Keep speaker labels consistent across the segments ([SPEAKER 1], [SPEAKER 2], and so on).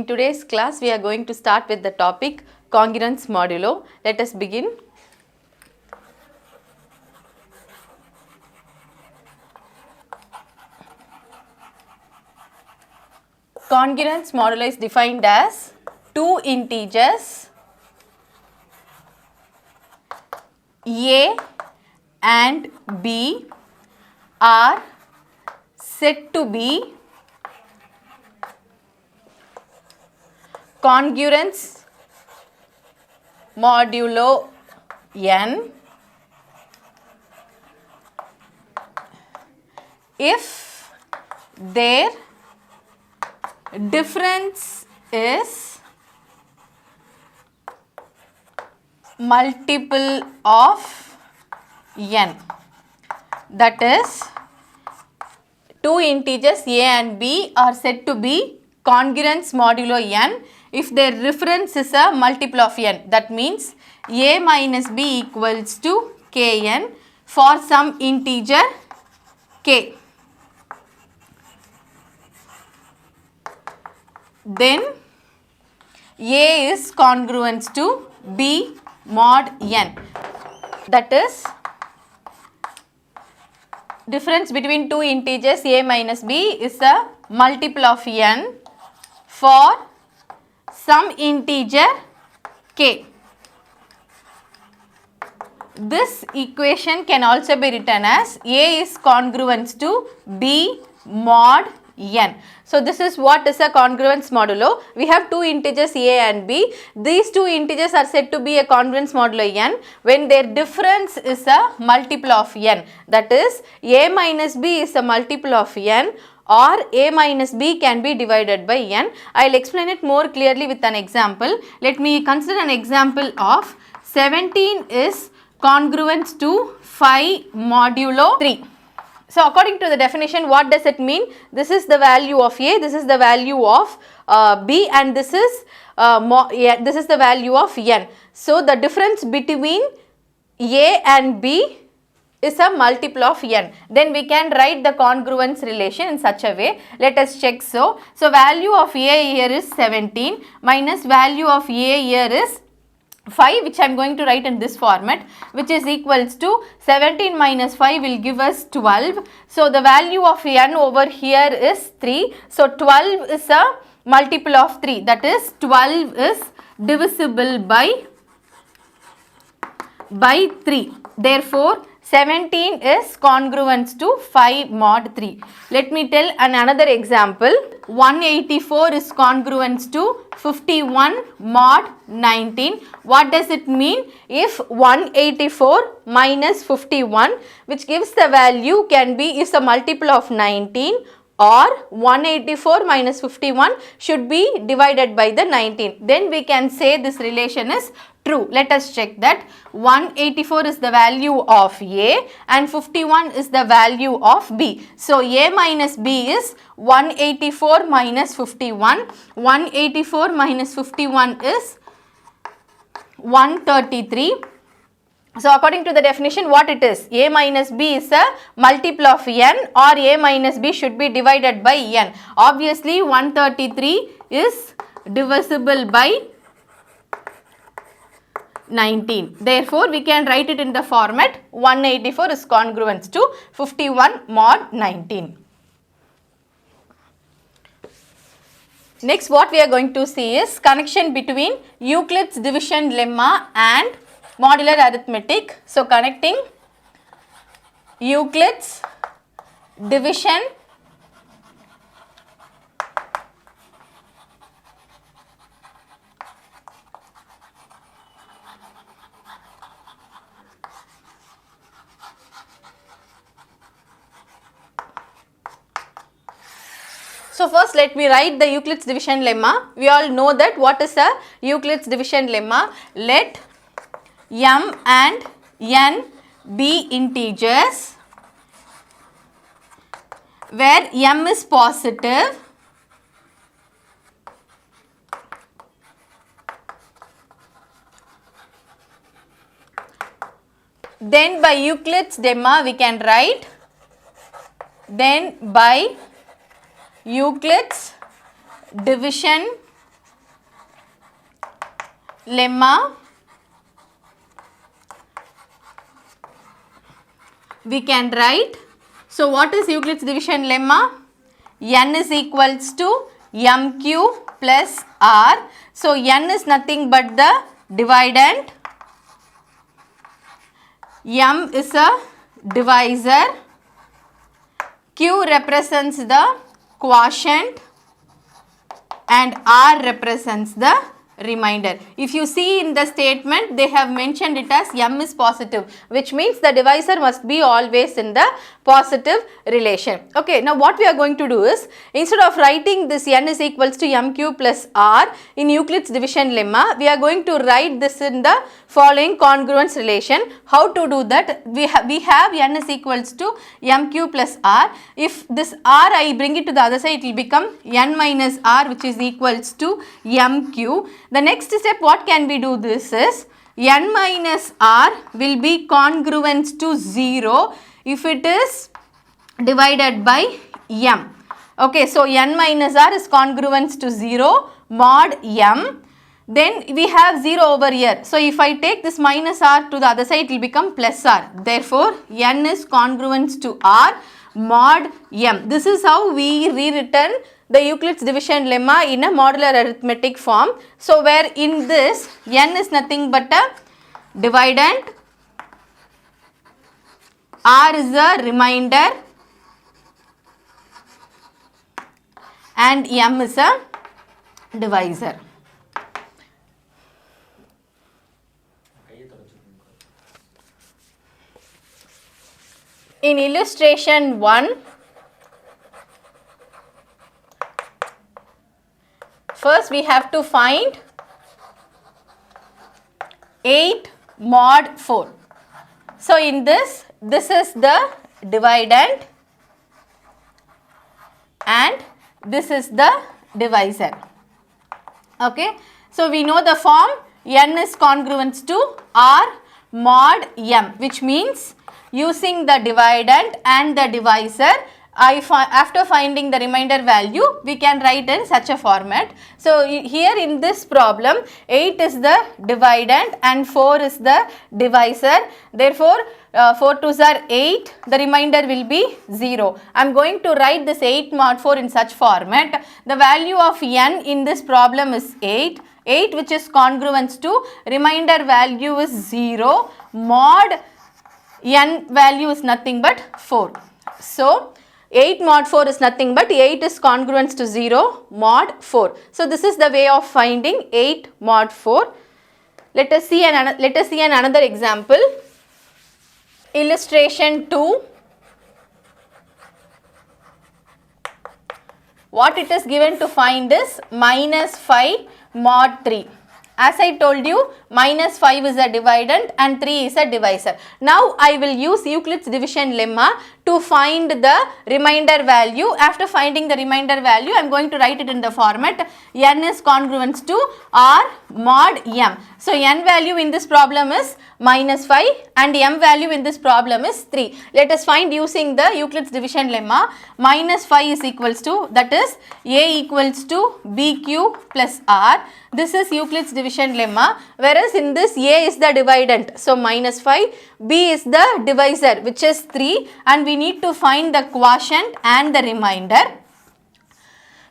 [SPEAKER 1] today's class we are going to start with the topic Congruence Modulo. Let us begin. Congruence modulo is defined as two integers a and b are said to be congruence modulo n if their difference is multiple of n. That is, two integers a and b are said to be congruence modulo n if their difference is a multiple of n. That means a minus b equals to kn for some integer k. Then a is congruence to b mod n. That is, difference between two integers a minus b is a multiple of n for some integer k. This equation can also be written as a is congruence to b mod n. So this is what is a congruence modulo. We have two integers a and b. These two integers are said to be a congruence modulo n when their difference is a multiple of n. That is, a minus b is a multiple of n or a minus b can be divided by n. I will explain it more clearly with an example. Let me consider an example of 17 is congruence to 5 modulo 3. So according to the definition, what does it mean? This is the value of a, this is the value of b, and this is the value of n. So the difference between a and b is a multiple of n. Then we can write the congruence relation in such a way. Let us check. So value of a here is 17 minus value of a here is 5, which I am going to write in this format, which is equals to 17 minus 5 will give us 12. So the value of n over here is 3. So 12 is a multiple of 3. That is, 12 is divisible by 3. Therefore 17 is congruence to 5 mod 3. Let me tell another example. 184 is congruence to 51 mod 19. What does it mean? If 184 minus 51, which gives the value, can be is a multiple of 19, or 184 minus 51 should be divided by the 19. Then we can say this relation is true. Let us check that. 184 is the value of a and 51 is the value of b. So a minus b is 184 minus 51. 184 minus 51 is 133. So according to the definition, what it is? A minus b is a multiple of n, or a minus b should be divided by n. Obviously 133 is divisible by 19. Therefore we can write it in the format 184 is congruence to 51 mod 19. Next, what we are going to see is connection between Euclid's division lemma and modular arithmetic. So connecting Euclid's division So first let me write the Euclid's division lemma. We all know that what is a Euclid's division lemma. Let m and n be integers where m is positive then by Euclid's lemma we can write then by Euclid's division lemma, we can write, so what is Euclid's division lemma? N is equals to mq plus r. So n is nothing but the dividend, m is a divisor, q represents the quotient and r represents the remainder. If you see in the statement, they have mentioned it as m is positive, which means the divisor must be always in the positive relation. Okay, now what we are going to do is, instead of writing this n is equals to mq plus r in Euclid's division lemma, we are going to write this in the following congruence relation. How to do that? We have n is equals to mq plus r. If this r I bring it to the other side, it will become n minus r, which is equals to mq. The next step, what can we do this is, n minus r will be congruence to 0 if it is divided by m. Okay, so n minus r is congruence to 0 mod m. Then we have 0 over here. So if I take this minus r to the other side, it will become plus r. Therefore, n is congruence to r mod m. This is how we rewritten the Euclid's division lemma in a modular arithmetic form. So where in this n is nothing but a dividend, r is a remainder and m is a divisor. In illustration 1, first we have to find 8 mod 4. So in this is the dividend and this is the divisor. Okay, so we know the form n is congruence to r mod m, which means using the dividend and the divisor, after finding the remainder value, we can write in such a format. So here in this problem, 8 is the dividend and 4 is the divisor. Therefore, 4 2s are 8, the remainder will be 0. I am going to write this 8 mod 4 in such format. The value of n in this problem is 8, which is congruence to remainder value is 0, mod n value is nothing but 4. So 8 mod 4 is nothing but 8 is congruence to 0 mod 4. So this is the way of finding 8 mod 4. Let us see another example. Illustration 2. What it is given to find is minus 5 mod 3. As I told you, minus 5 is a dividend and 3 is a divisor. Now I will use Euclid's division lemma to find the remainder value. After finding the remainder value, I am going to write it in the format n is congruence to r mod m. So n value in this problem is minus 5 and m value in this problem is 3. Let us find using the Euclid's division lemma. Minus 5 is equals to, that is a equals to bq plus r. This is Euclid's division lemma, whereas in this a is the dividend, so minus 5, b is the divisor, which is 3, and we need to find the quotient and the remainder.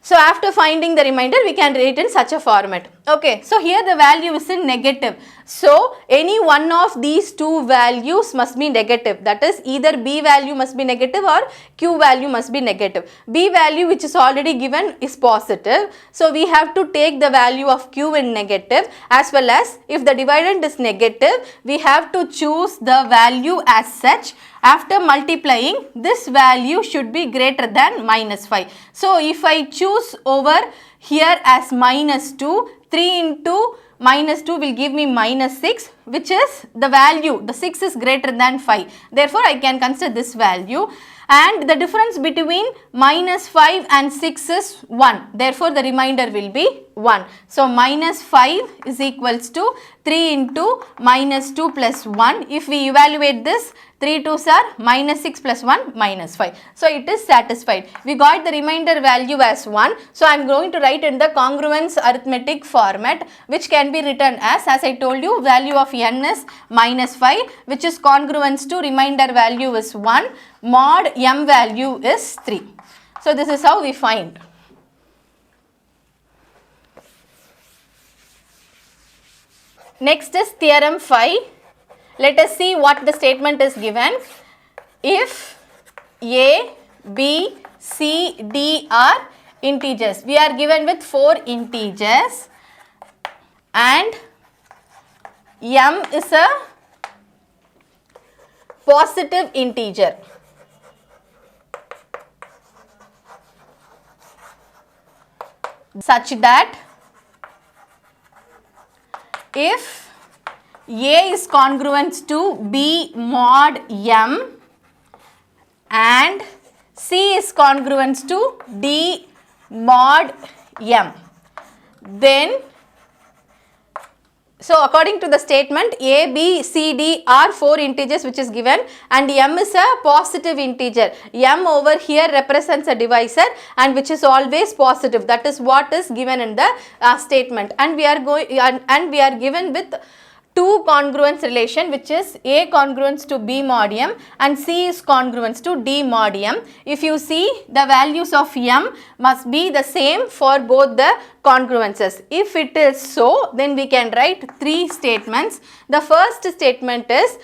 [SPEAKER 1] So after finding the remainder, we can write in such a format. Okay, so here the value is in negative. So any one of these two values must be negative. That is, either b value must be negative or q value must be negative. B value, which is already given, is positive. So we have to take the value of q in negative, as well as if the dividend is negative, we have to choose the value as such. After multiplying, this value should be greater than minus 5. So if I choose over here as minus 2, 3 into minus 2 will give me minus 6, which is the value, the 6 is greater than 5. Therefore, I can consider this value, and the difference between minus 5 and 6 is 1. Therefore, the remainder will be 1. So, minus 5 is equals to 3 into minus 2 plus 1. If we evaluate this, 3 2s are minus 6 plus 1 minus 5. So, it is satisfied. We got the remainder value as 1. So, I am going to write in the congruence arithmetic format, which can be written as I told you, value of n is minus 5, which is congruence to remainder value is 1, mod m value is 3. So, this is how we find. Next is theorem 5. Let us see what the statement is given. If a, b, c, d are integers, we are given with 4 integers and m is a positive integer. Such that if a is congruent to b mod m and c is congruent to d mod m, then so according to the statement, a, b, c, d are 4 integers which is given, and m is a positive integer. M over here represents a divisor and which is always positive. That is what is given in the statement, and we are given with 2 congruence relation, which is a congruence to b mod m and c is congruence to d mod m. If you see, the values of m must be the same for both the congruences. If it is so, then we can write 3 statements. The first statement is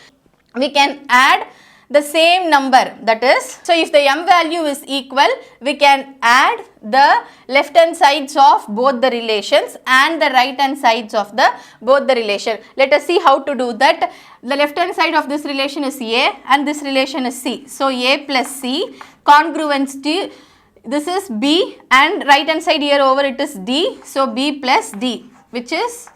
[SPEAKER 1] we can add the same number, that is, so if the m value is equal, we can add the left hand sides of both the relations and the right hand sides of the both the relation. Let us see how to do that. The left hand side of this relation is a and this relation is c. So, a plus c congruence to this is b, and right hand side here over it is d. So, b plus d, which is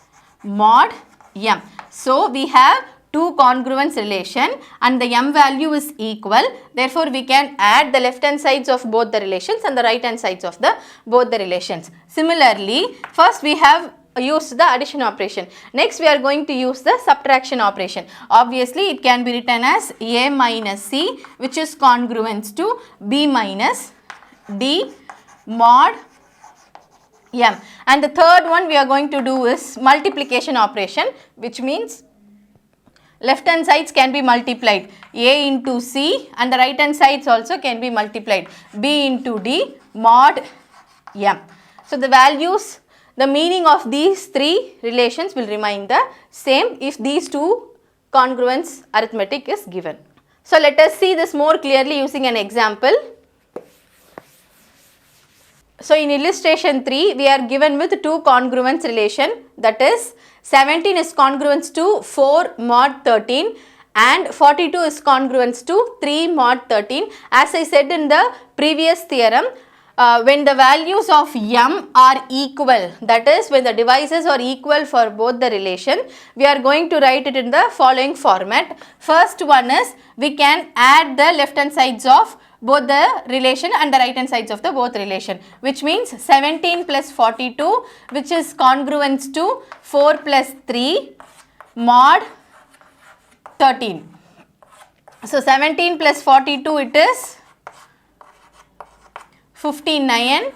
[SPEAKER 1] mod m. So, we have 2 congruence relation and the m value is equal. Therefore, we can add the left hand sides of both the relations and the right hand sides of the both the relations. Similarly, first we have used the addition operation. Next, we are going to use the subtraction operation. Obviously, it can be written as a minus c, which is congruent to b minus d mod m. And the third one we are going to do is multiplication operation, which means left hand sides can be multiplied, a into c, and the right hand sides also can be multiplied, b into d mod m. So, the values, the meaning of these 3 relations will remain the same if these 2 congruence arithmetic is given. So, let us see this more clearly using an example. So, in illustration 3, we are given with 2 congruence relation, that is 17 is congruent to 4 mod 13 and 42 is congruent to 3 mod 13. As I said in the previous theorem, when the values of m are equal, that is when the divisors are equal for both the relation, we are going to write it in the following format. First one is we can add the left hand sides of both the relation and the right hand sides of the both relation, which means 17 plus 42, which is congruent to 4 plus 3 mod 13. So, 17 plus 42 it is 59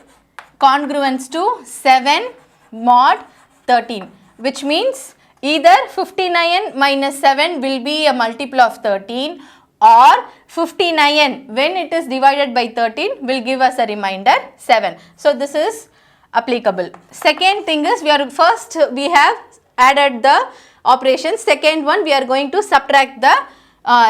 [SPEAKER 1] congruent to 7 mod 13, which means either 59 minus 7 will be a multiple of 13 or 59 when it is divided by 13 will give us a remainder 7. So, this is applicable. Second thing is we have added the operations. Second one, we are going to subtract the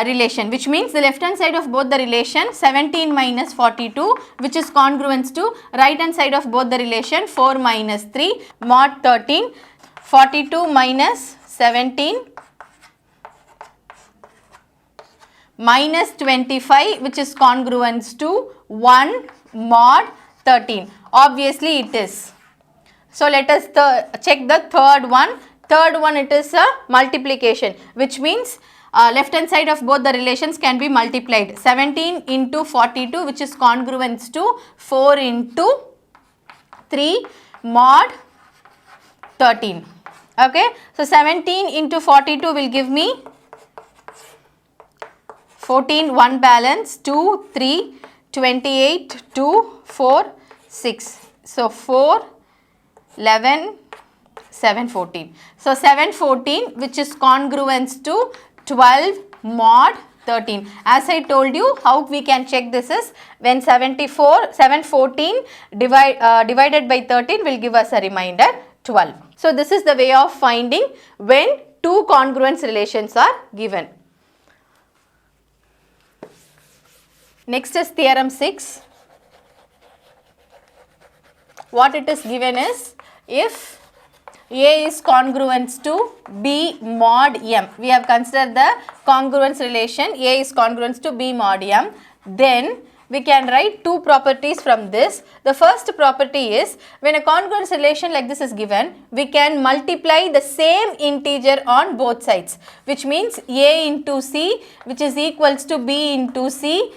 [SPEAKER 1] relation, which means the left hand side of both the relation 17 minus 42, which is congruent to right hand side of both the relation 4 minus 3 mod 13, 42 minus 17 minus 25, which is congruent to 1 mod 13. Obviously, it is. So, let us check the third one. Third one, it is a multiplication, which means left hand side of both the relations can be multiplied. 17 into 42, which is congruence to 4 into 3 mod 13. Okay, so 17 into 42 will give me 14, 1 balance, 2, 3, 28, 2, 4, 6. So 4, 11, 7, 14. So 7, 14, which is congruence to 12 mod 13. As I told you, how we can check this is when 714 divided by 13 will give us a remainder 12. So this is the way of finding when two congruence relations are given. Next is theorem 6. What it is given is, if A is congruence to B mod M, we have considered the congruence relation, A is congruence to B mod M, then we can write two properties from this. The first property is, when a congruence relation like this is given, we can multiply the same integer on both sides, which means A into C, which is equals to B into C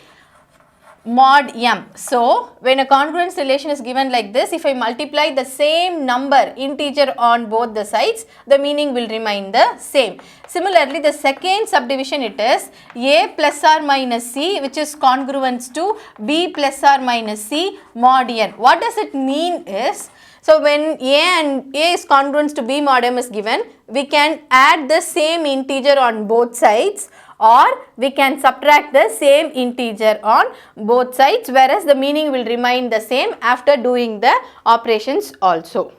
[SPEAKER 1] mod M. So when a congruence relation is given like this, if I multiply the same number integer on both the sides, the meaning will remain the same. Similarly, the second subdivision, it is A plus or minus C, which is congruence to B plus or minus C mod N. What does it mean is, so when A is congruence to B mod M is given, we can add the same integer on both sides, or we can subtract the same integer on both sides, whereas the meaning will remain the same after doing the operations also.